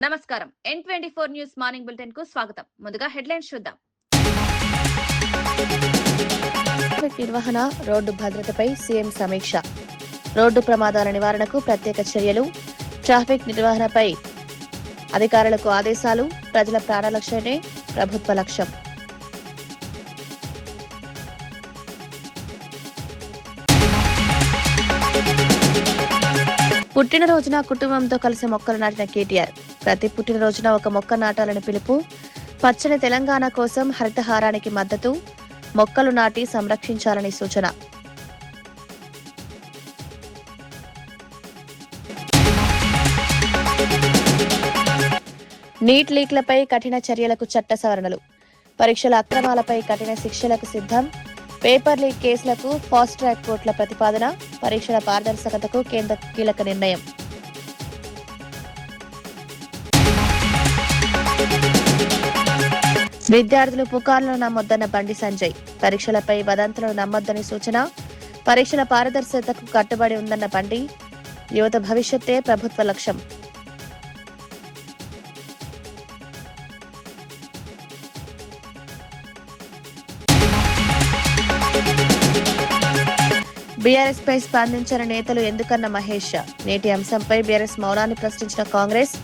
నమస్కారం. N24 news morning bulletin కు స్వాగతం. ముందుగా హెడ్లైన్స్ చూద్దాం. ట్రాఫిక్ నిర్వహణ, రోడ్డు భద్రతపై సీఎం సమీక్ష. రోడ్డు ప్రమాదాల నివారణకు ప్రత్యేక చర్యలు. ట్రాఫిక్ నిర్వహణపై అధికారులకు ఆదేశాలు. ప్రజల ప్రాణరక్షణే ప్రభుత్వ లక్ష్యం. పుట్టినరోజున కుటుంబంతో కలిసి మొక్కలు నాటిన కేటీఆర్. ప్రతి పుట్టినరోజున ఒక మొక్క నాటాలని పిలుపు. పచ్చని తెలంగాణ కోసం హరితహారానికి మద్దతు. మొక్కలు నాటి సంరక్షించాలని సూచన. నీట్ లీక్లపై కఠిన చర్యలకు చట్ట సవరణలు. పరీక్షల అక్రమాలపై కఠిన శిక్షలకు సిద్ధం. పేపర్ లీక్ కేసులకు ఫాస్ట్ ట్రాక్ కోర్టుల ప్రతిపాదన. పరీక్షల పారదర్శకతకు కేంద్ర కీలక నిర్ణయం. విద్యార్థులు పుకార్లను నమ్మొద్దన్న బండి సంజయ్. పరీక్షలపై వదంతులను నమ్మొద్దని సూచన. పరీక్షల పారదర్శకతకు కట్టుబడి ఉందన్న బండి. యువత భవిష్యత్తే ప్రభుత్వ లక్ష్యం. బీఆర్ఎస్ పై స్పందించిన నేతలు ఎందుకన్న మహేష్. నేటి అంశంపై బీఆర్ఎస్ మౌనాన్ని ప్రశ్నించిన కాంగ్రెస్.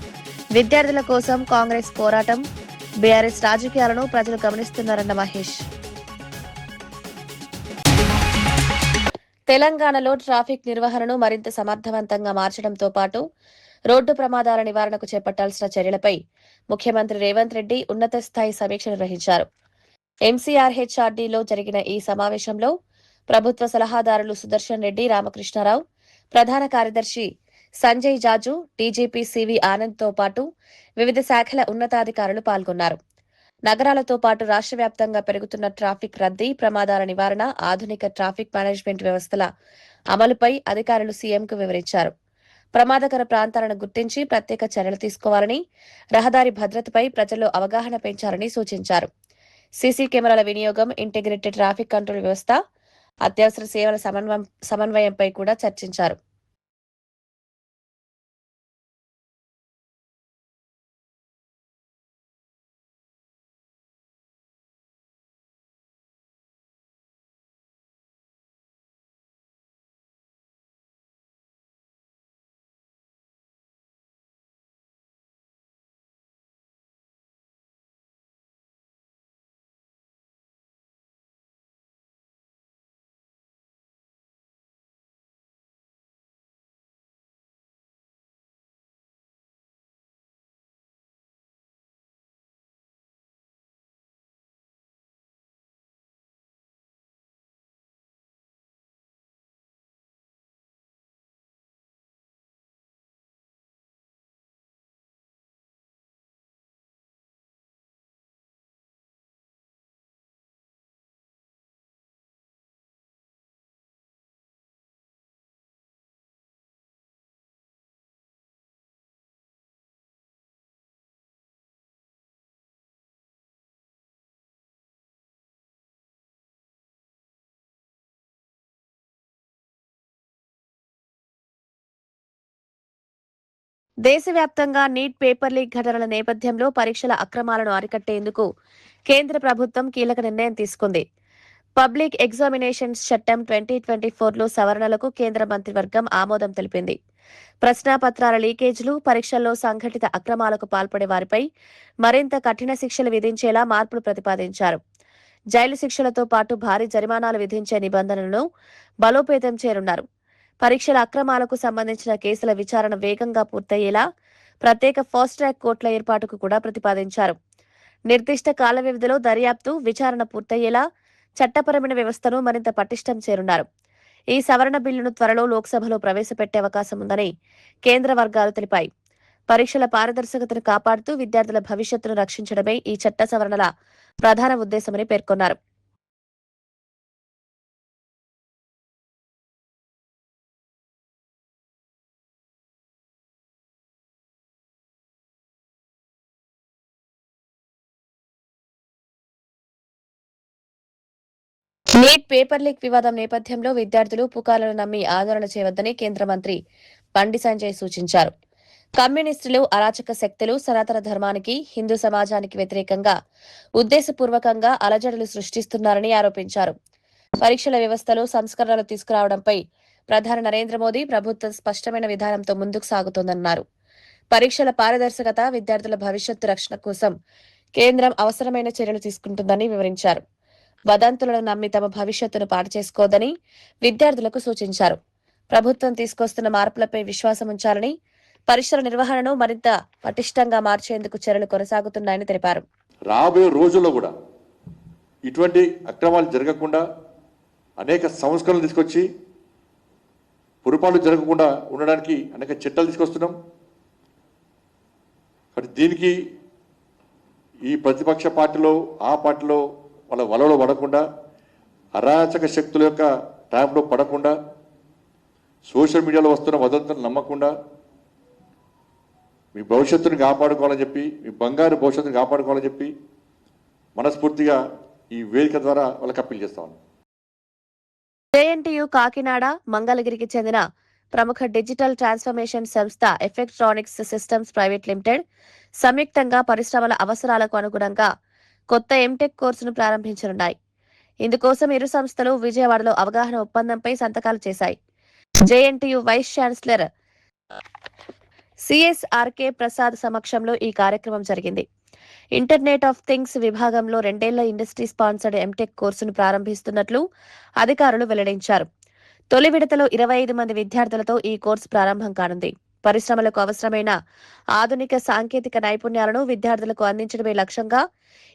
విద్యార్థుల కోసం కాంగ్రెస్ పోరాటం. బీఆర్ఎస్ రాజకీయాలను ప్రజలు గమనిస్తున్నారన్న మహేష్. తెలంగాణలో ట్రాఫిక్ నిర్వహణను మరింత సమర్థవంతంగా మార్చడంతో పాటు రోడ్డు ప్రమాదాల నివారణకు చేపట్టాల్సిన చర్యలపై ముఖ్యమంత్రి రేవంత్ రెడ్డి ఉన్నత స్థాయి సమీక్ష నిర్వహించారు. ఎంసీఆర్హెచ్ఆర్డీలో జరిగిన ఈ సమావేశంలో ప్రభుత్వ సలహాదారులు సుదర్శన్ రెడ్డి, రామకృష్ణారావు, ప్రధాన కార్యదర్శి సంజయ్ జాజు, డీజీపీ సివి ఆనంద్తో పాటు వివిధ శాఖల ఉన్నతాధికారులు పాల్గొన్నారు. నగరాలతో పాటు రాష్ట్ర వ్యాప్తంగా పెరుగుతున్న ట్రాఫిక్ రద్దీ, ప్రమాదాల నివారణ, ఆధునిక ట్రాఫిక్ మేనేజ్మెంట్ వ్యవస్థల అమలుపై అధికారులు సీఎంకు వివరించారు. ప్రమాదకర ప్రాంతాలను గుర్తించి ప్రత్యేక చర్యలు తీసుకోవాలని, రహదారి భద్రతపై ప్రజల్లో అవగాహన పెంచాలని సూచించారు. సీసీ కెమెరాల వినియోగం, ఇంటిగ్రేటెడ్ ట్రాఫిక్ కంట్రోల్ వ్యవస్థ, అత్యవసర సేవల సమన్వయంపై కూడా చర్చించారు. దేశవ్యాప్తంగా నీట్ పేపర్ లీక్ ఘటనల నేపథ్యంలో పరీక్షల అక్రమాలను అరికట్టేందుకు కేంద్ర ప్రభుత్వం కీలక నిర్ణయం తీసుకుంది. పబ్లిక్ ఎగ్జామినేషన్స్ చట్టం 2024లో సవరణలకు కేంద్ర మంత్రివర్గం ఆమోదం తెలిపింది. ప్రశ్నాపత్రాల లీకేజీలు, పరీక్షల్లో సంఘటిత అక్రమాలకు పాల్పడే వారిపై మరింత కఠిన శిక్షలు విధించేలా మార్పులు ప్రతిపాదించారు. జైలు శిక్షలతో పాటు భారీ జరిమానాలు విధించే నిబంధనలను బలోపేతం చేయనున్నారు. పరీక్షల అక్రమాలకు సంబంధించిన కేసుల విచారణ వేగంగా పూర్తయ్యేలా ప్రత్యేక ఫాస్ట్ ట్రాక్ కోర్టుల ఏర్పాటుకు కూడా ప్రతిపాదించారు. నిర్దిష్ట కాల వ్యవధిలో దర్యాప్తు, విచారణ పూర్తయ్యేలా చట్టపరమైన వ్యవస్థను మరింత పటిష్టం చేయనున్నారు. ఈ సవరణ బిల్లును త్వరలో లోక్సభలో ప్రవేశపెట్టే అవకాశం ఉందని కేంద్ర వర్గాలు తెలిపాయి. పరీక్షల పారదర్శకతను కాపాడుతూ విద్యార్థుల భవిష్యత్తును రక్షించడమే ఈ చట్ట సవరణల ప్రధాన ఉద్దేశమని పేర్కొన్నారు. నీట్ పేపర్ లీక్ వివాదం నేపథ్యంలో విద్యార్థులు పుకార్లను నమ్మి ఆందోళన చేయవద్దని కేంద్ర మంత్రి బండి సంజయ్ సూచించారు. కమ్యూనిస్టులు, అరాచక శక్తులు సనాతన ధర్మానికి, హిందూ సమాజానికి వ్యతిరేకంగా ఉద్దేశపూర్వకంగా అలజడులు సృష్టిస్తున్నారని ఆరోపించారు. పరీక్షల వ్యవస్థలో సంస్కరణలు తీసుకురావడంపై ప్రధాని నరేంద్ర మోదీ ప్రభుత్వం స్పష్టమైన విధానంతో ముందుకు సాగుతోందన్నారు. పరీక్షల పారదర్శకత, విద్యార్థుల భవిష్యత్తు రక్షణ కోసం కేంద్రం అవసరమైన చర్యలు తీసుకుంటుందని వివరించారు. వదంతులను నమ్మి తమ భవిష్యత్తును పాడు చేసుకోవద్దని విద్యార్థులకు సూచించారు. ప్రభుత్వం తీసుకొస్తున్న మార్పులపై విశ్వాసం ఉంచాలని, పరీక్షల నిర్వహణను మరింత పటిష్టంగా మార్చేందుకు చర్యలు కొనసాగుతున్నాయని తెలిపారు. రాబోయే రోజుల్లో కూడా ఇటువంటి అక్రమాలు జరగకుండా అనేక సంస్కరణలు తీసుకొచ్చి పొరపాట్లు జరగకుండా ఉండడానికి అనేక చట్టాలు తీసుకొస్తున్నాం. కానీ దీనికి ఈ ప్రతిపక్ష పార్టీలో ఆ పార్టీలో వాళ్ళ వలలో పడకుండా, అరాచక శక్తుల యొక్క ట్యాప్లో పడకుండా, సోషల్ మీడియాలో వస్తున్న వదంతులను నమ్మకుండా మీ భవిష్యత్తుని కాపాడుకోవాలని చెప్పి, మీ బంగారు భవిష్యత్తుని కాపాడుకోవాలని చెప్పి మనస్ఫూర్తిగా ఈ వేదిక ద్వారా వాళ్ళకి అప్పీల్ చేస్తాను. జేఎన్టీయు కాకినాడ, మంగళగిరికి చెందిన ప్రముఖ డిజిటల్ ట్రాన్స్ఫర్మేషన్ సంస్థ ఎఫెక్ట్రానిక్స్ సిస్టమ్స్ ప్రైవేట్ లిమిటెడ్ సంయుక్తంగా పరిశ్రమల అవసరాలకు అనుగుణంగా కొత్త ఎంటెక్ కోర్సును ప్రారంభించనున్నాయి. ఇందుకోసం ఇరు సంస్థలు విజయవాడలో అవగాహన ఒప్పందంపై సంతకాలు చేశాయి. JNTU vice chancellor CSRK Prasad సమక్షంలో ఈ కార్యక్రమం జరిగింది. ఇంటర్నెట్ ఆఫ్ థింగ్స్ విభాగంలో 2 ఏళ్ల ఇండస్ట్రీ స్పాన్సర్డ్ ఎంటెక్ కోర్సును ప్రారంభిస్తున్నట్లు అధికారులు వెల్లడించారు. తొలి విడతలో 25 మంది విద్యార్థులతో ఈ కోర్సు ప్రారంభం కానుంది. పరిశ్రమలకు అవసరమైన ఆధునిక సాంకేతిక నైపుణ్యాలను విద్యార్థులకు అందించడమే లక్ష్యంగా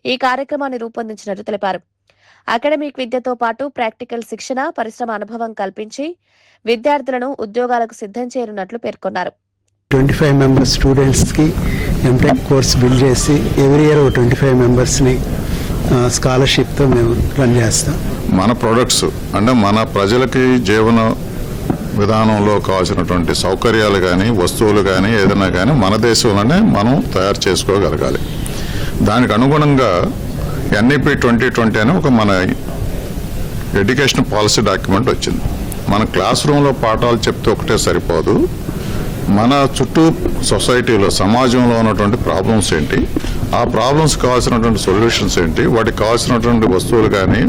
ఈ కార్యక్రమాన్ని రూపొందించినట్లు తెలిపారు. అకాడమిక్ విద్యతో పాటు ప్రాక్టికల్ శిక్షణ, పరిశ్రమ అనుభవం కల్పించి విద్యార్థులను ఉద్యోగాలకు సిద్ధం చేయనున్నట్లు పేర్కొన్నారు. 25 మెంబర్స్ స్టూడెంట్స్కి ఎంటెక్ కోర్స్ బిల్డ్ చేసి ఎవ్రీ ఇయర్ 25 మెంబర్స్ని స్కాలర్షిప్తో మేము రన్ చేస్తాం. మన ప్రొడక్ట్స్ అంటే మన ప్రజలకి జీవన విధానంలో కావాల్సినటువంటి సౌకర్యాలు కానీ, వస్తువులు కానీ, ఏదైనా కానీ మన దేశంలోనే మనం తయారు చేసుకోగలగాలి. దానికి అనుగుణంగా ఎన్ఈపి 2020 అని ఒక మన ఎడ్యుకేషన్ పాలసీ డాక్యుమెంట్ వచ్చింది. మన క్లాస్ రూమ్లో పాఠాలు చెప్తే ఒకటే సరిపోదు. మన చుట్టూ సొసైటీలో, సమాజంలో ఉన్నటువంటి ప్రాబ్లమ్స్ ఏంటి, ఆ ప్రాబ్లమ్స్ కావాల్సినటువంటి సొల్యూషన్స్ ఏంటి, వాటికి కావాల్సినటువంటి వస్తువులు కానీ,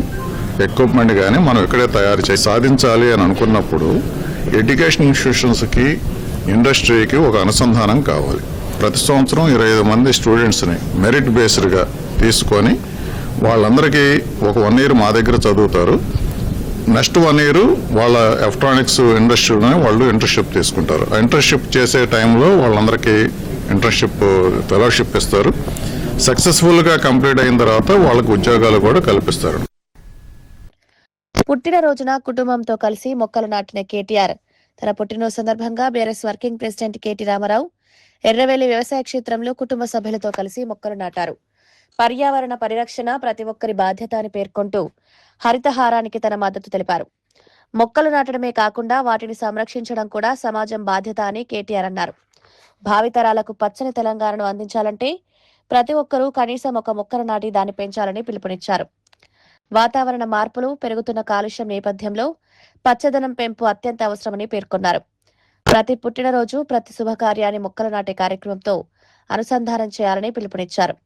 ఎక్విప్మెంట్ కానీ మనం ఇక్కడే తయారు చేసి సాధించాలి అని అనుకున్నప్పుడు ఎడ్యుకేషన్ ఇన్స్టిట్యూషన్స్కి, ఇండస్ట్రీకి ఒక అనుసంధానం కావాలి. ప్రతి సంవత్సరం 25 మంది స్టూడెంట్స్ని మెరిట్ బేస్డ్గా తీసుకొని వాళ్ళందరికీ ఒక 1 ఇయర్ మా దగ్గర చదువుతారు. నెక్స్ట్ 1 ఇయర్ వాళ్ళ ఎలక్ట్రానిక్స్ ఇండస్ట్రీలోనే వాళ్ళు ఇంటర్న్షిప్ తీసుకుంటారు. ఆ ఇంటర్న్షిప్ చేసే టైంలో వాళ్ళందరికీ ఇంటర్న్షిప్ ఫెలోషిప్ ఇస్తారు. సక్సెస్ఫుల్గా కంప్లీట్ అయిన తర్వాత వాళ్ళకు ఉద్యోగాలు కూడా కల్పిస్తారు. పుట్టినరోజున కుటుంబంతో కలిసి మొక్కలు నాటిన కేటీఆర్ తన పుట్టినరోజు సందర్భంగా BRS working president KT Rama Rao Erravelli వ్యవసాయ క్షేత్రంలో కుటుంబ సభ్యులతో కలిసి మొక్కలు నాటారు. పర్యావరణ పరిరక్షణ ప్రతి ఒక్కరి బాధ్యత అని పేర్కొంటూ హరితహారానికి తన మద్దతు తెలిపారు. మొక్కలు నాటడమే కాకుండా వాటిని సంరక్షించడం కూడా సమాజం బాధ్యత అని కేటీఆర్ అన్నారు. భావితరాలకు పచ్చని తెలంగాణను అందించాలంటే ప్రతి ఒక్కరూ కనీసం ఒక మొక్కను నాటి దాన్ని పెంచాలని పిలుపునిచ్చారు. వాతావరణ మార్పులు, పెరుగుతున్న కాలుష్యం నేపథ్యంలో పచ్చదనం పెంపు అత్యంత అవసరమని పేర్కొన్నారు. ప్రతి పుట్టినరోజు, ప్రతి శుభకార్యాన్ని మొక్కలు నాటే కార్యక్రమంతో అనుసంధానం చేయాలని పిలుపునిచ్చారు.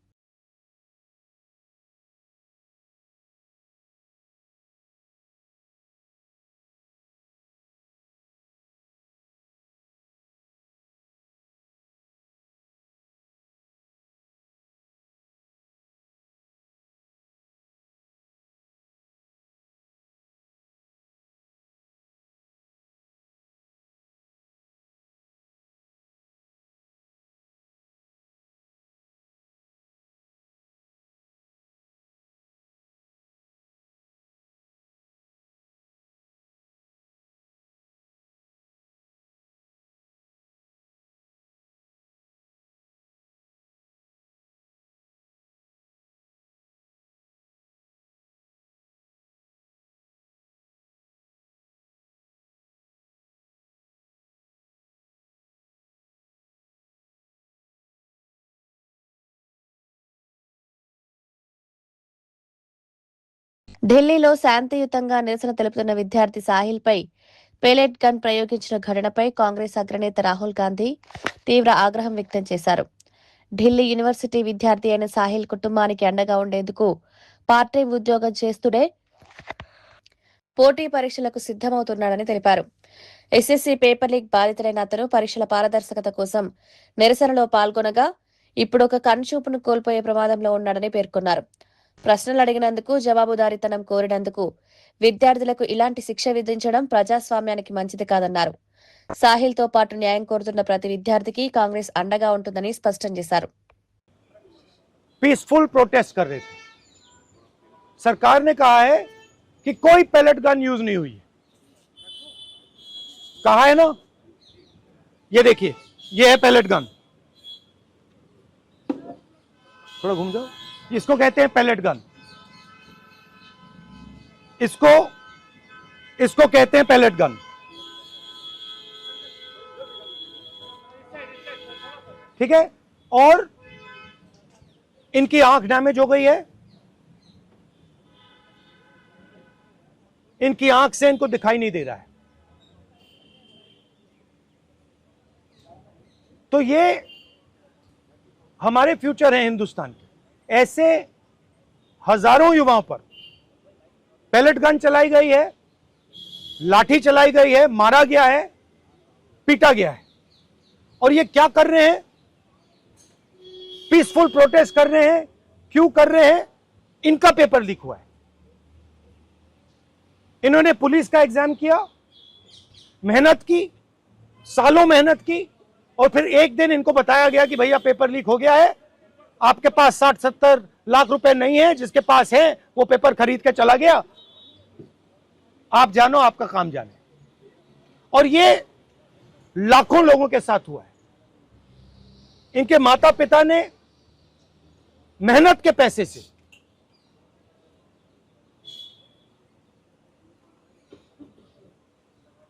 ఢిల్లీలో శాంతియుతంగా నిరసన తెలుపుతున్న విద్యార్థి సాహిల్ పై పేలెట్ గన్ ప్రయోగించిన ఘటనపై కాంగ్రెస్ అగ్రనేత రాహుల్ గాంధీ తీవ్ర ఆగ్రహం వ్యక్తం చేశారు. ఢిల్లీ యూనివర్సిటీ విద్యార్థి అయిన సాహిల్ కుటుంబానికి అండగా ఉండేందుకు పార్ట్ టైం ఉద్యోగం చేస్తూనే పోటీ పరీక్షలకు సిద్ధమవుతున్నాడని తెలిపారు. ఎస్ఎస్సీ పేపర్ లీక్ బాధితులైన అతను పరీక్షల పారదర్శకత కోసం నిరసనలో పాల్గొనగా ఇప్పుడొక కన్నుచూపును కోల్పోయే ప్రమాదంలో ఉన్నాడని పేర్కొన్నారు. ప్రశ్నలు అడిగినందుకు జవాబుదారీతనం కోరినందుకు విద్యార్థులకు ఇలాంటి శిక్ష విధించడం ప్రజాస్వామ్యానికి మంచిది కాదన్నారు. సాహిల్తో పాటు న్యాయం కోరుతున్న ప్రతి విద్యార్థికి కాంగ్రెస్ అండగా ఉంటుందని స్పష్టం చేశారు. पीसफुल प्रोटेस्ट कर रहे थे. सरकार ने कहा है कि कोई पैलेट गन यूज नहीं हुई है. कहा है ना, ये देखिए, ये है पैलेट गन. थोड़ा घूम जाओ. इसको कहते हैं पैलेट गन. इसको कहते हैं पैलेट गन. ठीक है. और इनकी आंख डैमेज हो गई है. इनकी आंख से इनको दिखाई नहीं दे रहा है. तो ये हमारे फ्यूचर हैं हिंदुस्तान के. ऐसे हजारों युवाओं पर पैलेट गन चलाई गई है, लाठी चलाई गई है, मारा गया है, पीटा गया है. और ये क्या कर रहे हैं? पीसफुल प्रोटेस्ट कर रहे हैं. क्यों कर रहे हैं? इनका पेपर लीक हुआ है. इन्होंने पुलिस का एग्जाम किया, मेहनत की, सालों मेहनत की, और फिर एक दिन इनको बताया गया कि भैया पेपर लीक हो गया है, आपके पास 60-70 लाख रुपए नहीं है, जिसके पास है वो पेपर खरीद के चला गया, आप जानो, आपका काम जाने. और ये लाखों लोगों के साथ हुआ है. इनके माता पिता ने मेहनत के पैसे से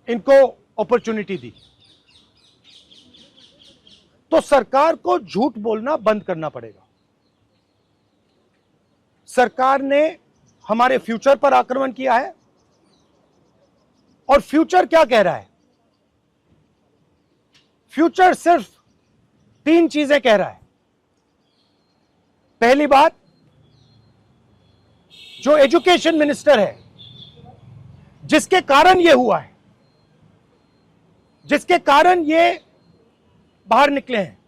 इनको अपॉर्चुनिटी दी. तो सरकार को झूठ बोलना बंद करना पड़ेगा. सरकार ने हमारे फ्यूचर पर आक्रमण किया है. और फ्यूचर क्या कह रहा है? फ्यूचर सिर्फ 3 चीजें कह रहा है. पहली बात, जो एजुकेशन मिनिस्टर है, जिसके कारण ये हुआ है, जिसके कारण ये बाहर निकले हैं,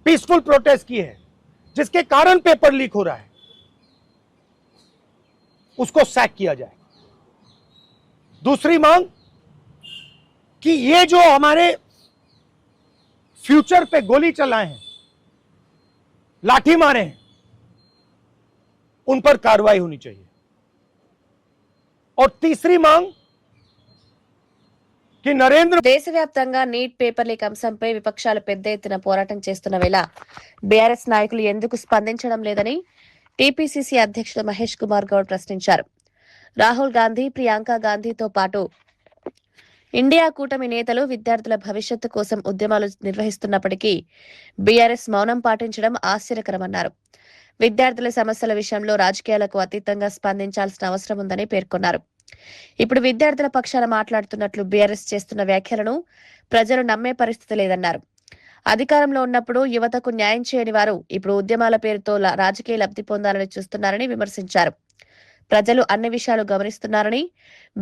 पीसफुल प्रोटेस्ट किए हैं, जिसके कारण पेपर लीक हो रहा है, उसको सैक किया जाए. दूसरी मांग कि ये जो हमारे फ्यूचर पे गोली चलाए हैं, लाठी मारे हैं, उन पर कार्रवाई होनी चाहिए. और तीसरी मांग कि नरेंद्र దేశవ్యాప్తంగా నీట్ పేపర్ లీక్ అంశంపై విపక్షాలు పెద్ద ఎత్తున పోరాటం చేస్తున్న వేళ బీఆర్ఎస్ నాయకులు ఎందుకు స్పందించడం లేదని టీపీసీసీ అధ్యక్షుడు మహేష్ కుమార్ గౌడ్ ప్రశ్నించారు. రాహుల్ గాంధీ, ప్రియాంక గాంధీతో పాటు ఇండియా కూటమి నేతలు విద్యార్థుల భవిష్యత్తు కోసం ఉద్యమాలు నిర్వహిస్తున్నప్పటికీ బీఆర్ఎస్ మౌనం పాటించడం ఆశ్చర్యకరమన్నారు. విద్యార్థుల సమస్యల విషయంలో రాజకీయాలకు అతీతంగా స్పందించాల్సిన అవసరం ఉందని పేర్కొన్నారు. ఇప్పుడు విద్యార్థుల పక్షాన మాట్లాడుతున్నట్లు బీఆర్ఎస్ చేస్తున్న వ్యాఖ్యలను ప్రజలు నమ్మే పరిస్థితి లేదన్నారు. అధికారంలో ఉన్నప్పుడు యువతకు న్యాయం చేయని వారు ఇప్పుడు ఉద్యమాల పేరుతో రాజకీయ లబ్ధి పొందాలని చూస్తున్నారని విమర్శించారు. ప్రజలు అన్ని విషయాలు గమనిస్తున్నారని,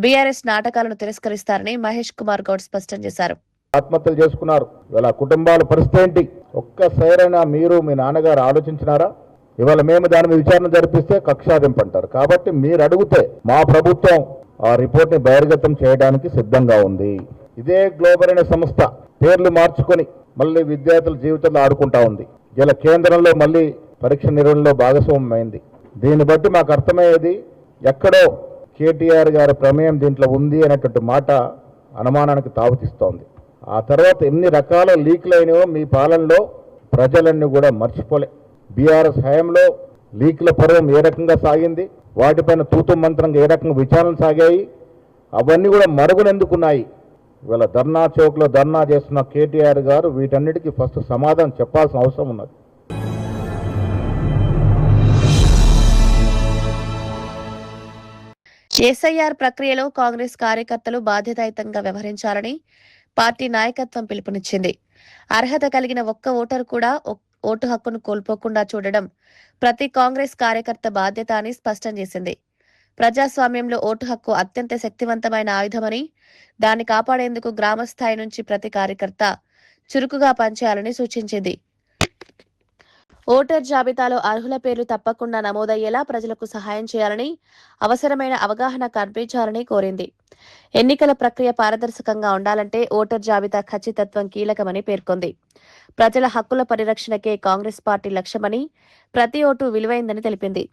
బీఆర్ఎస్ నాటకాలను తిరస్కరిస్తారని మహేష్ కుమార్ గౌడ్ స్పష్టం చేశారు. ఆత్మహత్యలు చేసుకున్నారు. ఇవాళ కుటుంబాల పరిస్థితి ఏంటి? ఒక్కసారైనా మీరు మీ నాన్నగారు ఆలోచించినారా? ఇవాళ మేము దాని మీద విచారణ జరిపిస్తే కక్షాదింపు అంటారు. కాబట్టి మీరు అడిగితే మా ప్రభుత్వం ఆ రిపోర్ట్ ని బహిర్గతం చేయడానికి సిద్ధంగా ఉంది. ఇదే గ్లోబల్ అనే సంస్థ పేర్లు మార్చుకొని మళ్ళీ విద్యార్థుల జీవితంలో ఆడుకుంటా ఉంది. ఇలా కేంద్రంలో మళ్ళీ పరీక్ష నిర్వహణలో భాగస్వామ్యమైంది. దీన్ని బట్టి మాకు అర్థమయ్యేది ఎక్కడో కేటీఆర్ గారి ప్రమేయం దీంట్లో ఉంది అనేటువంటి మాట అనుమానానికి తావుతీస్తోంది. ఆ తర్వాత ఎన్ని రకాల లీక్లు అయినాయో మీ పాలనలో ప్రజలన్నీ కూడా మర్చిపోలే. బీఆర్ఎస్ హయాంలో లీక్ల పర్వం ఏ రకంగా సాగింది, వాటిపైన తూతు మంత్రంగా ఏ రకంగా విచారణలు సాగాయి, అవన్నీ కూడా మరుగునెందుకున్నాయి. ఇవాళ ధర్నా చౌక్లో ధర్నా చేస్తున్న కేటీఆర్ గారు వీటన్నిటికీ ఫస్ట్ సమాధానం చెప్పాల్సిన అవసరం ఉన్నది. ఎస్ఐఆర్ ప్రక్రియలో కాంగ్రెస్ కార్యకర్తలు బాధ్యతాయుతంగా వ్యవహరించాలని పార్టీ నాయకత్వం పిలుపునిచ్చింది. అర్హత కలిగిన ఒక్క ఓటరు కూడా ఓటు హక్కును కోల్పోకుండా చూడడం ప్రతి కాంగ్రెస్ కార్యకర్త బాధ్యత అని స్పష్టం చేసింది. ప్రజాస్వామ్యంలో ఓటు హక్కు అత్యంత శక్తివంతమైన ఆయుధమని, దాన్ని కాపాడేందుకు గ్రామ స్థాయి నుంచి ప్రతి కార్యకర్త చురుకుగా పనిచేయాలని సూచించింది. ఓటర్ జాబితాలో అర్హుల పేర్లు తప్పకుండా నమోదయ్యేలా ప్రజలకు సహాయం చేయాలని, అవసరమైన అవగాహన కల్పించాలని కోరింది. ఎన్నికల ప్రక్రియ పారదర్శకంగా ఉండాలంటే ఓటర్ జాబితా ఖచ్చితత్వం కీలకమని పేర్కొంది. ప్రజల హక్కుల పరిరక్షణకే కాంగ్రెస్ పార్టీ లక్ష్యమని, ప్రతి ఓటు విలువైందని తెలిపింది.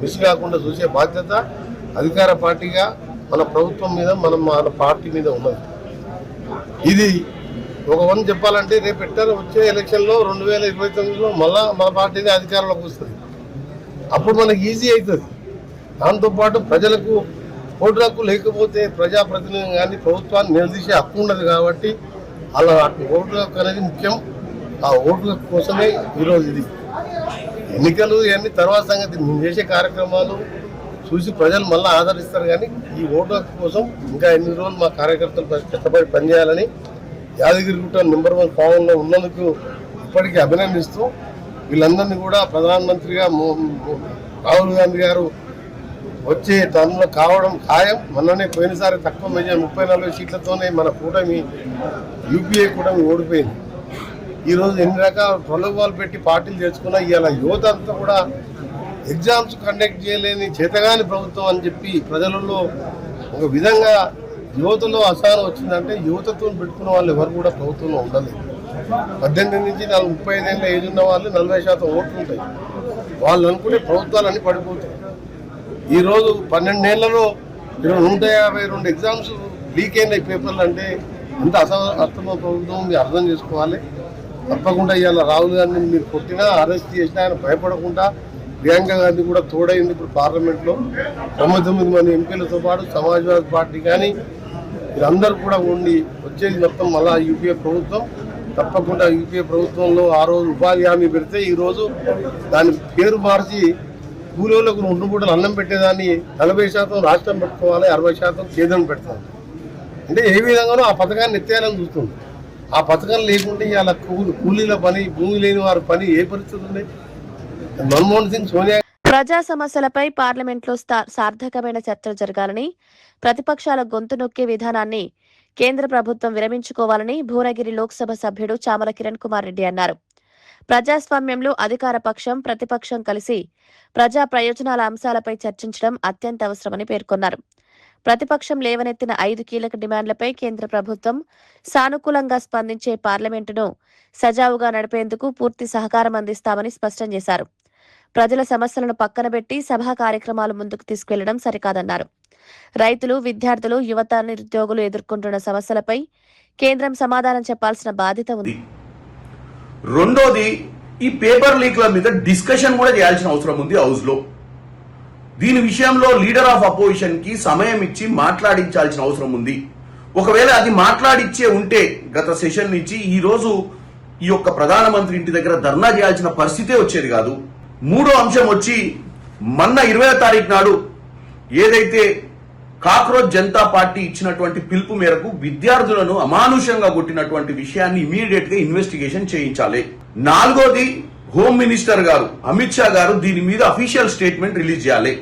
మిస్ కాకుండా చూసే బాధ్యత అధికార పార్టీగా మన ప్రభుత్వం మీద మన పార్టీ మీద ఉన్నది. ఇది ఒక వన్ చెప్పాలంటే రేపు వచ్చే ఎలక్షన్లో 2029లో మళ్ళా మన పార్టీని అధికారంలోకి వస్తుంది. అప్పుడు మనకి ఈజీ అవుతుంది. దాంతోపాటు ప్రజలకు ఓటు హక్కు లేకపోతే ప్రజాప్రతినిధులు కానీ ప్రభుత్వాన్ని నిలదీసే హక్కు ఉండదు. కాబట్టి అలా ఓటు హక్కు అనేది ముఖ్యం. ఆ ఓటు హక్కు కోసమే ఈరోజు ఇది ఎన్నికలు ఇవన్నీ తర్వాత సంగతి. మేము చేసే కార్యక్రమాలు చూసి ప్రజలు మళ్ళీ ఆదరిస్తారు. కానీ ఈ ఓటు హక్కు కోసం ఇంకా ఎన్ని రోజులు మా కార్యకర్తలు కష్టపడి పనిచేయాలని యాదగిరిగుట్ట నెంబర్ 1 ఫామ్లో ఉన్నందుకు ఇప్పటికీ అభినందిస్తూ వీళ్ళందరినీ కూడా ప్రధానమంత్రిగా రాహుల్ గాంధీ గారు వచ్చే టర్మ్లో కావడం ఖాయం. మొన్ననే పోయినసారి తక్కువ మెజార్ 30-40 సీట్లతోనే మన కూటమి యూపీఏ కూటమి ఓడిపోయింది. ఈరోజు ఎన్ని రకాల ప్రలోభాలు పెట్టి పార్టీలు తెచ్చుకున్నా ఇవాళ యువత అంతా కూడా ఎగ్జామ్స్ కండక్ట్ చేయలేని చేతగాని ప్రభుత్వం అని చెప్పి ప్రజలలో ఒక విధంగా యువతలో అసహనం వచ్చిందంటే యువతతో పెట్టుకున్న వాళ్ళు ఎవరు కూడా ప్రభుత్వంలో ఉండలేదు. 18 నుంచి 35 ఏళ్ళ ఏజ్ ఉన్న వాళ్ళు 40% ఓట్లు ఉంటాయి. వాళ్ళు అనుకునే ప్రభుత్వాలు అన్నీ పడిపోతాయి. ఈరోజు 12 ఏళ్లలో 152 ఎగ్జామ్స్ లీక్ అయినాయి పేపర్లు అంటే ఎంత అసమర్థమ ప్రభుత్వం మీరు అర్థం చేసుకోవాలి. తప్పకుండా ఇవాళ రాహుల్ గాంధీని మీరు కొట్టినా అరెస్ట్ చేసినా ఆయన భయపడకుండా ప్రియాంక గాంధీ కూడా తోడైంది. ఇప్పుడు పార్లమెంట్లో 99 మంది ఎంపీలతో పాటు సమాజ్వాదీ పార్టీ కానీ వీరందరూ కూడా ఉండి వచ్చేది మొత్తం మళ్ళా యూపీఏ ప్రభుత్వం. తప్పకుండా యూపీఏ ప్రభుత్వంలో ఆ రోజు ఉపాధి హామీ పెడితే ఈరోజు దాని పేరు మార్చి కూలీలకు 2 పూటలు అన్నం పెట్టేదాన్ని 40% రాష్ట్రం పెట్టుకోవాలి, 60% కేంద్రం పెడతాం. అంటే ఏ విధంగానో ఆ పథకాన్ని ఎత్తేయాలని చూస్తుంది. ఆ పథకం లేకుంటే ఇవాళ కూలీల పని, భూమి లేని వారి పని ఏ పరిస్థితి ఉంది? మన్మోహన్ సింగ్, సోనియా. ప్రజా సమస్యలపై పార్లమెంట్లో సార్థకమైన చర్చలు జరగాలని, ప్రతిపక్షాల గొంతు నొక్కే విధానాన్ని కేంద్ర ప్రభుత్వం విరమించుకోవాలని భువనగిరి లోక్సభ సభ్యుడు చామల కిరణ్ కుమార్ రెడ్డి అన్నారు. ప్రజాస్వామ్యంలో అధికార పక్షం, ప్రతిపక్షం కలిసి ప్రజా ప్రయోజనాల అంశాలపై చర్చించడం అత్యంత అవసరమని పేర్కొన్నారు. ప్రతిపక్షం లేవనెత్తిన 5 కీలక డిమాండ్లపై కేంద్ర ప్రభుత్వం సానుకూలంగా స్పందించే పార్లమెంటును సజావుగా నడిపేందుకు పూర్తి సహకారం అందిస్తామని స్పష్టం చేశారు. ప్రజల సమస్యలను పక్కన పెట్టి సభా కార్యక్రమాలు ముందుకు తీసుకెళ్లడం సరికాదన్నారు. రైతులు, విద్యార్థులు, యువత, నిరుద్యోగులు ఎదుర్కొంటున్న సమస్యలపై కేంద్రం సమాధానం చెప్పాల్సిన బాధ్యత ఉంది. రెండోది, ఈ పేపర్ లీక్ల మీద డిస్కషన్ కూడా చేయాల్సిన అవసరం ఉంది హౌస్ లో. దీని విషయంలో లీడర్ ఆఫ్ అపోజిషన్ కి సమయం ఇచ్చి మాట్లాడించాల్సిన అవసరం ఉంది. ఒకవేళ అది మాట్లాడిచ్చే ఉంటే గత సెషన్ నుంచి ఈ రోజు ఈ యొక్క ప్రధానమంత్రి ఇంటి దగ్గర ధర్నా చేయాల్సిన పరిస్థితే వచ్చేది కాదు. మూడో అంశం వచ్చి మొన్న 20వ తారీఖు నాడు ఏదైతే కాక్రోచ్ జనతా పార్టీ ఇచ్చినటువంటి పిలుపు మేరకు విద్యార్థులను అమానుషంగా కొట్టినటువంటి విషయాన్ని ఇమీడియట్ గా ఇన్వెస్టిగేషన్ చేయించాలి. నాలుగోది, హోమ్ మినిస్టర్ గారు అమిత్ షా గారు దీని మీద అఫీషియల్ స్టేట్మెంట్ రిలీజ్ చేయాలి.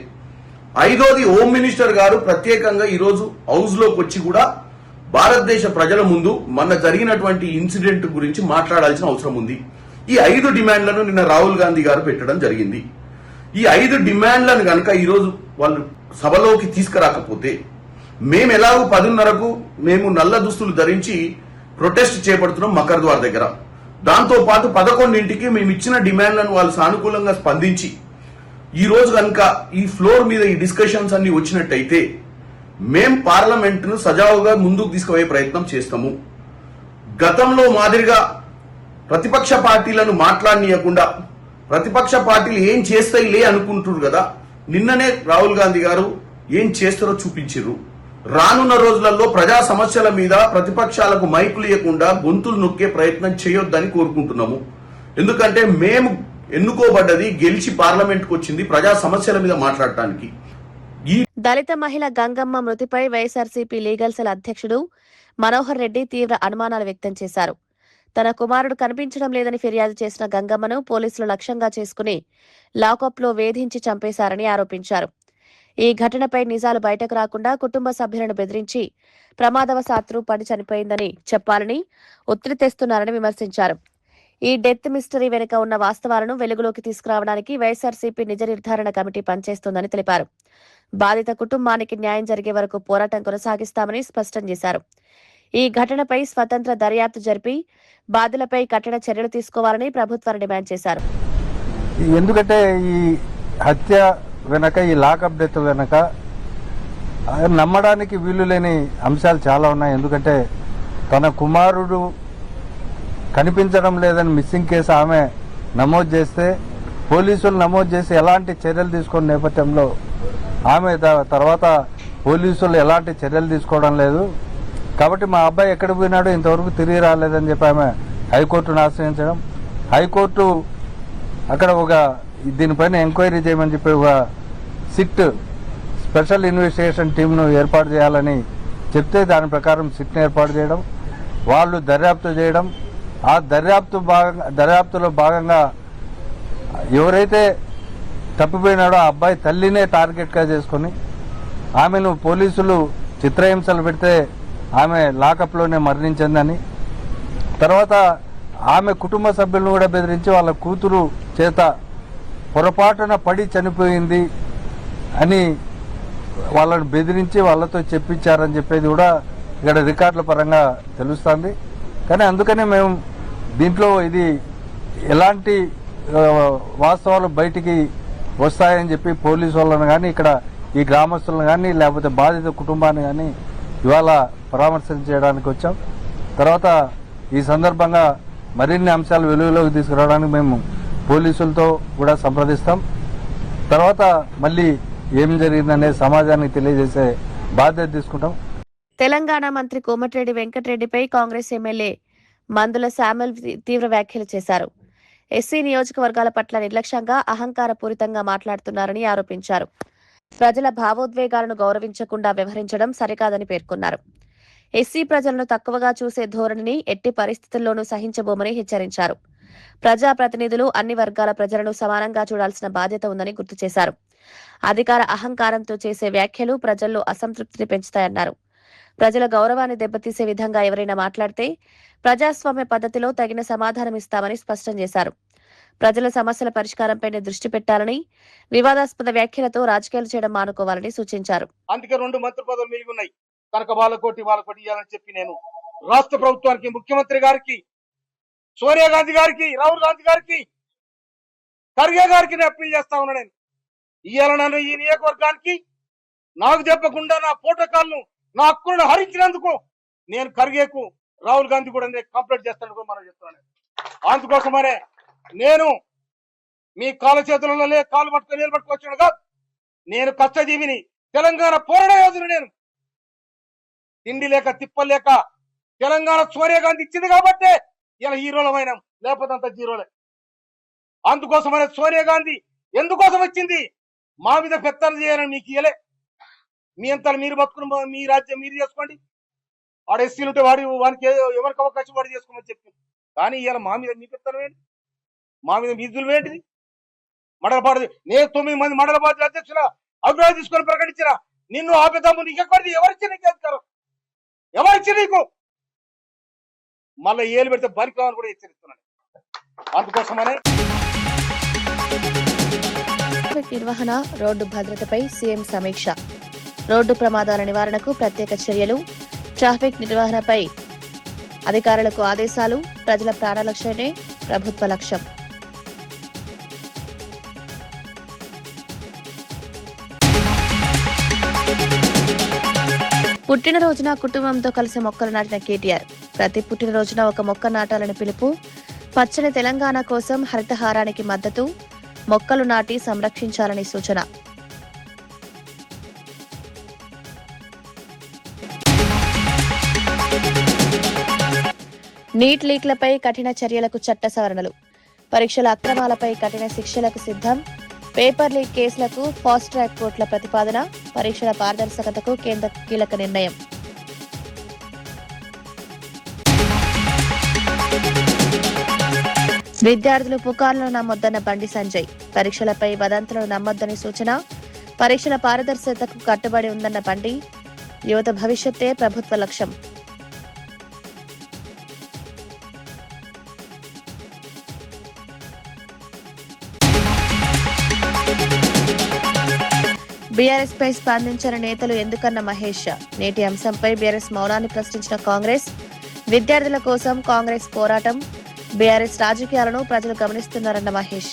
ఐదోది, హోమ్ మినిస్టర్ గారు ప్రత్యేకంగా ఈరోజు హౌస్ లోకి వచ్చి కూడా భారతదేశ ప్రజల ముందు మొన్న జరిగినటువంటి ఇన్సిడెంట్ గురించి మాట్లాడాల్సిన అవసరం ఉంది. ఈ 5 డిమాండ్లను నిన్న రాహుల్ గాంధీ గారు పెట్టడం జరిగింది. ఈ 5 డిమాండ్లను కనుక ఈరోజు వాళ్ళు సభలోకి తీసుకురాకపోతే మేము ఎలాగో 10:30కు మేము నల్ల దుస్తులు ధరించి ప్రొటెస్ట్ చేపడుతున్నాం మకర్ ద్వార్ దగ్గర. దాంతో పాటు 11ంటికి మేము ఇచ్చిన డిమాండ్లను వాళ్ళు సానుకూలంగా స్పందించి ఈ రోజు కనుక ఈ ఫ్లోర్ మీద ఈ డిస్కషన్స్ అన్ని వచ్చినట్టయితే మేం పార్లమెంట్ ను సజావుగా ముందుకు తీసుకుపోయే ప్రయత్నం చేస్తాము. గతంలో మాదిరిగా ప్రతిపక్ష పార్టీలను మాట్లాడనీయకుండా ప్రతిపక్ష పార్టీలు ఏం చేస్తాయిలే అనుకుంటున్నారు కదా. నిన్ననే రాహుల్ గాంధీ గారు ఏం చేస్తారో చూపించారు. రానున్న రోజులలో ప్రజా సమస్యల మీద ప్రతిపక్షాలకు మైకులు ఇవ్వకుండా గొంతులు నొక్కే ప్రయత్నం చేయొద్దని కోరుకుంటున్నాము. ఎందుకంటే మేము ఎన్నుకోబడ్డది, గెలిచి పార్లమెంట్కి వచ్చింది ప్రజా సమస్యల మీద మాట్లాడటానికి. దళిత మహిళ గంగమ్మ మృతిపై వైఎస్ఆర్సీపీ లీగల్ సెల్ అధ్యక్షుడు మనోహర్ రెడ్డి తీవ్ర అనుమానాలు వ్యక్తం చేశారు. తన కుమారుడు కనిపించడం లేదని ఫిర్యాదు చేసిన గంగమ్మను పోలీసులు లక్ష్యంగా చేసుకుని లాకప్లో వేధించి చంపేశారని ఆరోపించారు. ఈ ఘటనపై నిజాలు బయటకు రాకుండా కుటుంబ సభ్యులను బెదిరించి ప్రమాదవశాత్తు పడి చనిపోయిందని చెప్పాలని ఒత్తిడి తెస్తున్నారని విమర్శించారు. ఈ డెత్ మిస్టరీ వెనుక ఉన్న వాస్తవాలను వెలుగులోకి తీసుకురావడానికి వైఎస్ఆర్సీపీ నిజ నిర్ధారణ కమిటీ పనిచేస్తోందని తెలిపారు. బాధిత కుటుంబానికి న్యాయం జరిగే వరకు పోరాటం కొనసాగిస్తామని స్పష్టం చేశారు. ఈ ఘటనపై స్వతంత్ర దర్యాప్తు జరిపి బాధితులపై కఠిన చర్యలు తీసుకోవాలని ప్రభుత్వాన్ని డిమాండ్ చేశారు. ఎందుకంటే ఈ హత్య వెనక, ఈ లాకప్ డెత్ వెనక నమ్మడానికి వీలు లేని అంశాలు చాలా ఉన్నాయి. ఎందుకంటే తన కుమారుడు కనిపించడం లేదని మిస్సింగ్ కేసు ఆమె నమోదు చేస్తే, పోలీసులు నమోదు చేసి ఎలాంటి చర్యలు తీసుకున్న నేపథ్యంలో ఆమె తర్వాత పోలీసులు ఎలాంటి చర్యలు తీసుకోవడం లేదు. కాబట్టి మా అబ్బాయి ఎక్కడ పోయినాడో ఇంతవరకు తిరిగి రాలేదని చెప్పి ఆమె హైకోర్టును ఆశ్రయించడం, హైకోర్టు అక్కడ దీనిపైన ఎంక్వైరీ చేయమని చెప్పి ఒక సిట్ స్పెషల్ ఇన్వెస్టిగేషన్ టీంను ఏర్పాటు చేయాలని చెప్తే దాని ప్రకారం సిట్ను ఏర్పాటు చేయడం, వాళ్ళు దర్యాప్తు చేయడం, ఆ దర్యాప్తులో భాగంగా ఎవరైతే తప్పిపోయినాడో ఆ అబ్బాయి తల్లినే టార్గెట్గా చేసుకొని ఆమెను పోలీసులు చిత్రహింసలు పెడితే ఆమె లాకప్లోనే మరణించిందని, తర్వాత ఆమె కుటుంబ సభ్యులను కూడా బెదిరించి వాళ్ళ కూతురు చేత పొరపాటున పడి చనిపోయింది అని వాళ్ళని బెదిరించి వాళ్ళతో చెప్పించారని చెప్పేది కూడా ఇక్కడ రికార్డుల పరంగా తెలుస్తుంది. కానీ అందుకనే మేము దీంట్లో ఇది ఎలాంటి వాస్తవాలు బయటికి వస్తాయని చెప్పి పోలీసు వాళ్ళని కానీ, ఇక్కడ ఈ గ్రామస్తులను కానీ, లేకపోతే బాధిత కుటుంబాన్ని కానీ ఇవాళ పరామర్శించడానికి వచ్చాం. తర్వాత ఈ సందర్భంగా మరిన్ని అంశాలు వెలుగులోకి తీసుకురావడానికి మేము పోలీసులతో కూడా సంప్రదిస్తాం. తర్వాత మళ్ళీ ఏం జరిగిందనే సమాజానికి తెలియజేసే బాధ్యత తీసుకుంటాం. తెలంగాణ మంత్రి కోమటిరెడ్డి వెంకటరెడ్డిపై కాంగ్రెస్ ఎమ్మెల్యే మందుల శామ్యూల్ తీవ్ర వ్యాఖ్యలు చేశారు. ఎస్సీ నియోజకవర్గాల పట్ల నిర్లక్ష్యంగా అహంకారపూరితంగా మాట్లాడుతున్నారని ఆరోపించారు. ప్రజల భావోద్వేగాలను గౌరవించకుండా వ్యవహరించడం సరికాదని పేర్కొన్నారు. ఎస్సీ ప్రజలను తక్కువగా చూసే ధోరణిని ఎట్టి పరిస్థితుల్లోనూ సహించబోమని హెచ్చరించారు. ప్రజాప్రతినిధులు అన్ని వర్గాల ప్రజలను సమానంగా చూడాల్సిన బాధ్యత ఉందని గుర్తు చేశారు. అధికార అహంకారంతో చేసే వ్యాఖ్యలు ప్రజల్లో అసంతృప్తిని పెంచుతాయన్నారు. ప్రజల గౌరవాన్ని దెబ్బతీసే విధంగా ఎవరైనా మాట్లాడితే ప్రజాస్వామ్య పద్ధతిలో తగిన సమాధానం ఇస్తామని స్పష్టం చేశారు. ప్రజల సమస్యల పరిష్కారంపై దృష్టి పెట్టాలని, వివాదాస్పద వ్యాఖ్యలతో రాజకీయాలు చేయడం మానుకోవాలని సూచించారు. అందుకే 2 మంత్రి పదవులు మిగిలి ఉన్నాయి. కనుక వాళ్ళకోటి ఇవ్వాలని చెప్పి నేను రాష్ట్ర ప్రభుత్వానికి, ముఖ్యమంత్రి గారికి, సోనియా గాంధీ గారికి, రాహుల్ గాంధీ గారికి, ఖర్గే గారికి నేను అప్పీల్ చేస్తా ఉన్నా. నేను ఇవాళ నన్ను ఈ నియోజకవర్గానికి నాకు చెప్పకుండా నా ప్రోటోకాల్ను, నా హక్కులను హరించినందుకు నేను ఖర్గేకు, రాహుల్ గాంధీ కూడా కంప్లైంట్ చేస్తాను మనం చెప్తున్నాను. అందుకోసమనే నేను మీ కాళ్ళ చేతులలో కాలు పట్టుకొని నిలబట్టుకొచ్చాను కాదు. నేను కష్టజీవిని, తెలంగాణ పోరాట యోధుని. నేను తిండి లేక తిప్పలేక తెలంగాణ సోనియా గాంధీ ఇచ్చింది కాబట్టే ఇలా హీరోలమైన, లేకపోతే అంత జీరోలే. అందుకోసమనే సోనియా గాంధీ ఎందుకోసం వచ్చింది? మా మీద పెత్తనం చేయాలని మీకు ఇయ్యలే. మీ అంతా మీరు బతుకుని మీ రాజ్యం మీరు చేసుకోండి, వాడు ఎస్సీలు ఉంటే వానికి ఎవరికి అవకాశం వాడు చేసుకోమని చెప్పింది. కానీ ఇవాళ మా మీద మీ పెత్తనం ఏంటి? మా మీద విధులు ఏంటిది? మండలపాడు నేను 9 మంది మండల పార్టీ అధ్యక్షుల అభిప్రాయం తీసుకొని ప్రకటించిన నిన్ను ఆపేద్దాము. నీకెక్కడిది? ఎవరిచ్చి నీకు అధికారం? ఎవరిచ్చి నీకు? మళ్ళీ ఏలు పెడితే బలికామని కూడా హెచ్చరిస్తున్నాను. అందుకోసమనే నిర్వహణ, రోడ్డు భద్రతపై సీఎం సమీక్ష, రోడ్డు ప్రమాదాల నివారణకు ప్రత్యేక చర్యలు, ట్రాఫిక్ నిర్వహణపై అధికారులకు ఆదేశాలు, ప్రజల ప్రాణరక్షణే ప్రభుత్వ లక్ష్యం. పుట్టినరోజున కుటుంబంతో కలిసి మొక్కలు నాటిన కేటీఆర్. ప్రతి పుట్టినరోజున ఒక మొక్క నాటాలని పిలుపు. పచ్చని తెలంగాణ కోసం హరితహారానికి మద్దతు. మొక్కలు నాటి సంరక్షించాలని సూచన. నీట్ లీక్లపై కఠిన చర్యలకు చట్ట సవరణలు. పరీక్షల అక్రమాలపై కఠిన శిక్షలకు సిద్ధం. పేపర్ లీక్ కేసులకు ఫాస్ట్ ట్రాక్ కోర్టుల ప్రతిపాదన, పరీక్షల పారదర్శకతకు కేంద్ర కీలక నిర్ణయం. విద్యార్థులు పుకార్లను నమ్మొద్దన్న బండి సంజయ్, పరీక్షలపై వదంతులను నమ్మొద్దని సూచన, పరీక్షల పారదర్శకతకు కట్టుబడి ఉందన్న బండి, యువత భవిష్యత్తే ప్రభుత్వ లక్ష్యం. బీఆర్ఎస్ పై స్పందించిన నేతలు ఎందుకన్న మహేష్, నేటి అంశంపై బీఆర్ఎస్ మౌనాన్ని ప్రశ్నించిన కాంగ్రెస్, విద్యార్థుల కోసం కాంగ్రెస్ పోరాటం, బీఆర్ఎస్ రాజకీయాలను ప్రజలు గమనిస్తున్నారన్న మహేష్.